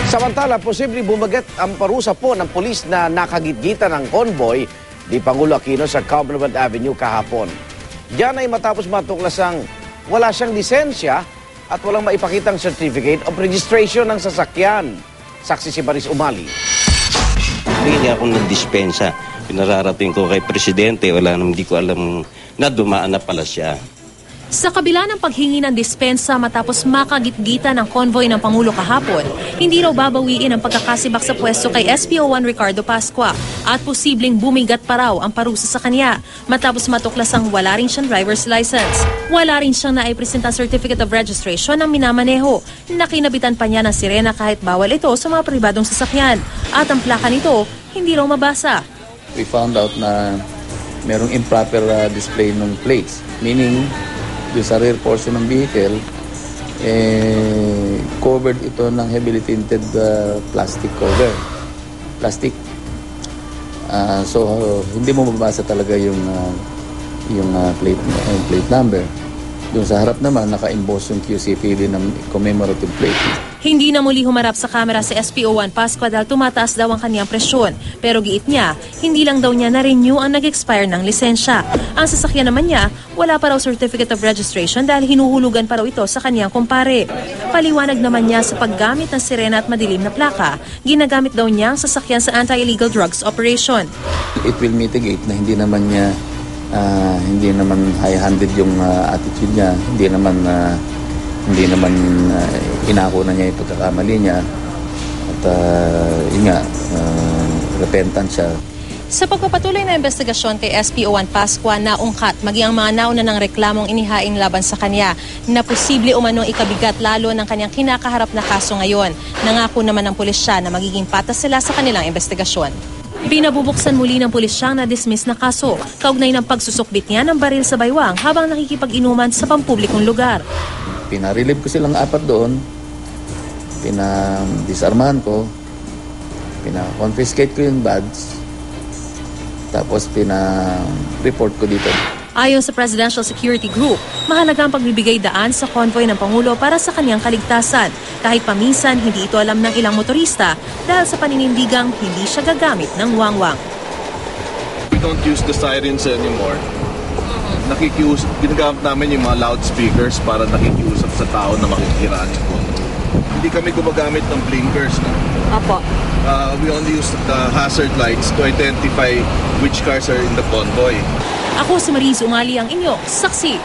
Samantala, posibleng bumagat ang parusa po ng pulis na nakagitgitan ng convoy ni Pangulo Aquino sa Compliment Avenue kahapon. Diyan ay matapos matuklasang wala siyang lisensya at walang maipakitang certificate of registration ng sasakyan. Saksi si Maris Umali. Hindi ako nagdispensa. Pinararating ko kay Presidente, hindi ko alam na dumaan na pala siya. Sa kabila ng paghingi ng dispensa matapos makagitgitan ng convoy ng Pangulo kahapon, hindi raw babawiin ang pagkakasibak sa pwesto kay SPO1 Ricardo Pascua at posibleng bumigat pa raw ang parusa sa kanya matapos matuklasang wala rin siyang driver's license. Wala rin siyang naipresentang certificate of registration ng minamaneho. Nakinabitan pa niya ng sirena kahit bawal ito sa mga pribadong sasakyan at ang plaka nito hindi raw mabasa. We found out na merong improper display ng plates, meaning doon sa rear portion ng vehicle, covered ito ng heavily tinted plastic cover. Plastic. So, hindi mo mabasa talaga yung plate number. Doon sa harap naman, naka-emboss yung QCPD ng commemorative plate. Hindi na muli humarap sa kamera si SPO1 Pascua dahil tumataas daw ang kanyang presyon. Pero giit niya, hindi lang daw niya na-renew ang nag-expire ng lisensya. Ang sasakyan naman niya, wala pa raw certificate of registration dahil hinuhulugan pa raw ito sa kanyang kumpare. Paliwanag naman niya sa paggamit ng sirena at madilim na plaka, ginagamit daw niya ang sasakyan sa anti-illegal drugs operation. It will mitigate na hindi naman high-handed yung attitude niya, hindi naman inako na niya yung pagkakamali niya at repentant siya. Sa pagpapatuloy na investigasyon kay SPO1 Pascua, naungkat maging ang mga nauna ng reklamong inihain laban sa kanya na posible umanong ikabigat lalo ng kanyang kinakaharap na kaso ngayon. Nangako naman ng pulisya na magiging patas sila sa kanilang investigasyon. Pinabubuksan muli ng pulisyang na-dismiss na kaso, kaugnay ng pagsusukbit niya ng baril sa baywang habang nakikipag-inuman sa pampublikong lugar. Pinarelieve ko silang 4 doon, pinadisarmahan ko, pina-confiscate ko yung bags, tapos pina-report ko dito. Ayon sa Presidential Security Group, mahalaga ang pagbibigay daan sa convoy ng Pangulo para sa kanyang kaligtasan. Kahit paminsan hindi ito alam ng ilang motorista dahil sa paninindigang hindi siya gagamit ng wangwang. We don't use the sirens anymore. Ginagamit namin yung mga loudspeakers para nakikiusap sa tao na makikiraan yung convoy. Hindi kami gumagamit ng blinkers. No? Apo. We only use the hazard lights to identify which cars are in the convoy. Ako si Maris Umali, ang inyong saksi.